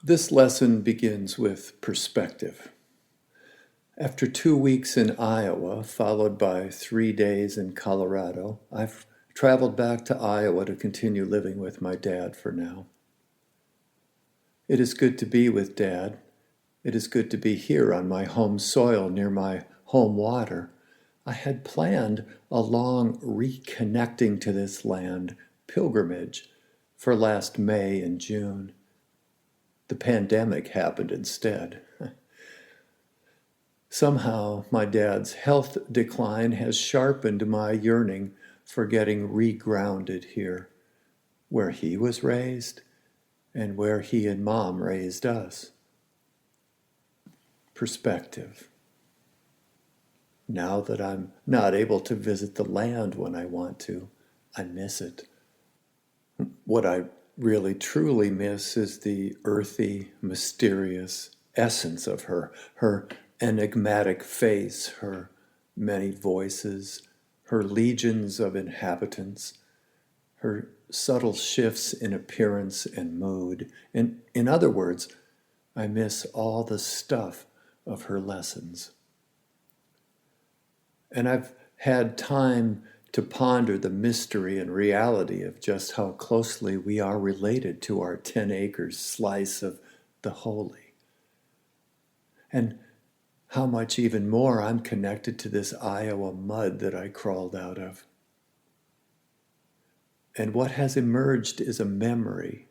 This lesson begins with perspective. After 2 weeks in Iowa, followed by 3 days in Colorado, I've traveled back to Iowa to continue living with my dad for now. It is good to be with Dad. It is good to be here on my home soil near my home water. I had planned a long reconnecting to this land pilgrimage for last May and June. The pandemic happened instead. Somehow, my dad's health decline has sharpened my yearning for getting regrounded here, where he was raised and where he and Mom raised us. Perspective. Now that I'm not able to visit the land when I want to, I miss it. What I really truly miss is the earthy, mysterious essence of her enigmatic face, her many voices, her legions of inhabitants, her subtle shifts in appearance and mood. In other words, I miss all the stuff of her lessons. And I've had time to ponder the mystery and reality of just how closely we are related to our 10 acres slice of the holy. And how much even more I'm connected to this Iowa mud that I crawled out of. And what has emerged is a memory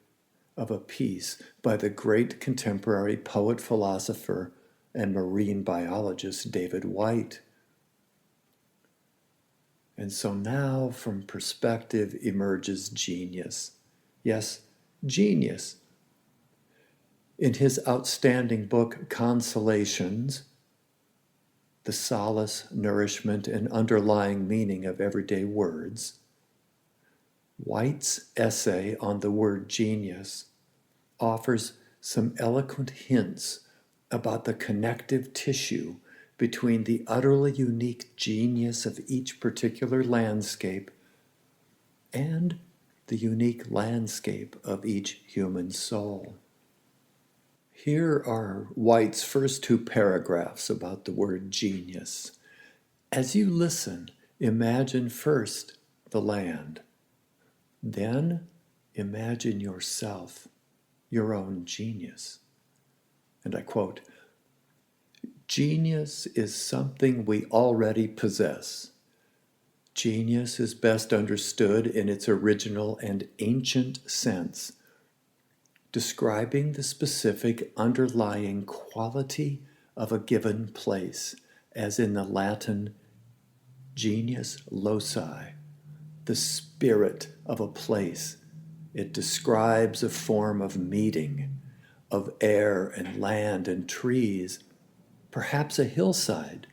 of a piece by the great contemporary poet, philosopher, and marine biologist David White. And so now from perspective emerges genius. Yes, genius. In his outstanding book, Consolations, the solace, nourishment, and underlying meaning of everyday words, White's essay on the word genius offers some eloquent hints about the connective tissue between the utterly unique genius of each particular landscape and the unique landscape of each human soul. Here are White's first 2 paragraphs about the word genius. As you listen, imagine first the land. Then imagine yourself, your own genius. And I quote, "Genius is something we already possess. Genius is best understood in its original and ancient sense, describing the specific underlying quality of a given place, as in the Latin genius loci, the spirit of a place. It describes a form of meeting, of air and land and trees, perhaps a hillside,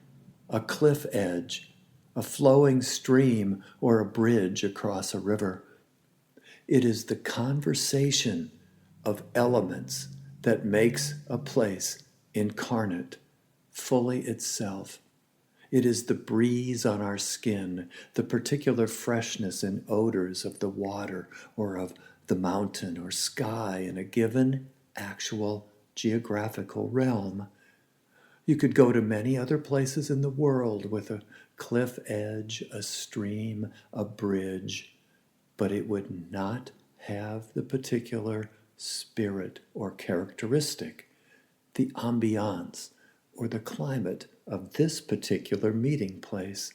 a cliff edge, a flowing stream, or a bridge across a river. It is the conversation of elements that makes a place incarnate, fully itself. It is the breeze on our skin, the particular freshness and odors of the water or of the mountain or sky in a given actual geographical realm. You could go to many other places in the world with a cliff edge, a stream, a bridge, but it would not have the particular spirit or characteristic, the ambiance or the climate of this particular meeting place.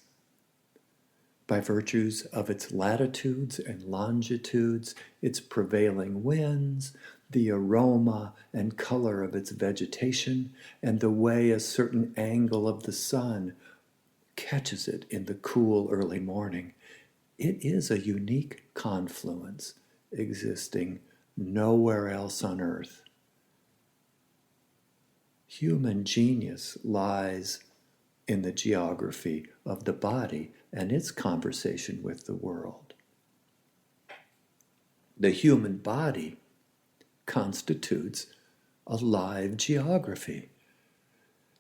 By virtues of its latitudes and longitudes, its prevailing winds, the aroma and color of its vegetation, and the way a certain angle of the sun catches it in the cool early morning, it is a unique confluence existing nowhere else on earth. Human genius lies in the geography of the body and its conversation with the world. The human body constitutes a live geography,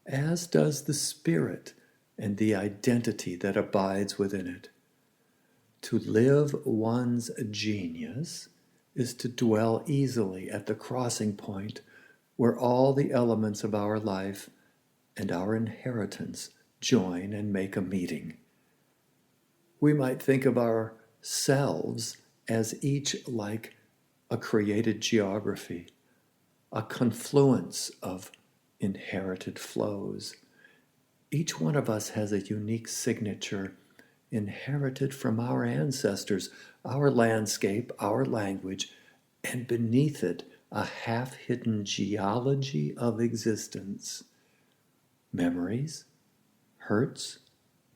as does the spirit and the identity that abides within it. To live one's genius is to dwell easily at the crossing point where all the elements of our life and our inheritance join and make a meeting. We might think of ourselves as each like a created geography, a confluence of inherited flows. Each one of us has a unique signature inherited from our ancestors, our landscape, our language, and beneath it, a half-hidden geology of existence. Memories, hurts,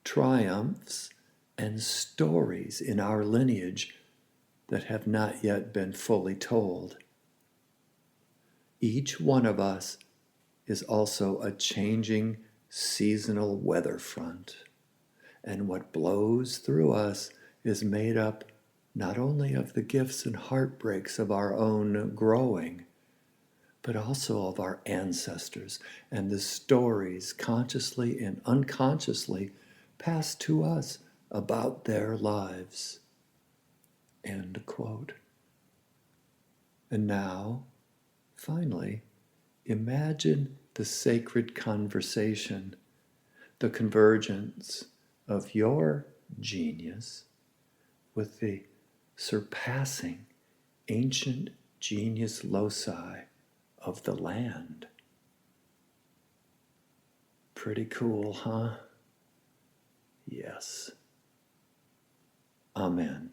triumphs, and stories in our lineage that have not yet been fully told. Each one of us is also a changing seasonal weather front, and what blows through us is made up not only of the gifts and heartbreaks of our own growing, but also of our ancestors and the stories consciously and unconsciously passed to us about their lives. End quote. And now, finally, imagine the sacred conversation, the convergence of your genius with the surpassing ancient genius loci of the land. Pretty cool, huh? Yes. Amen.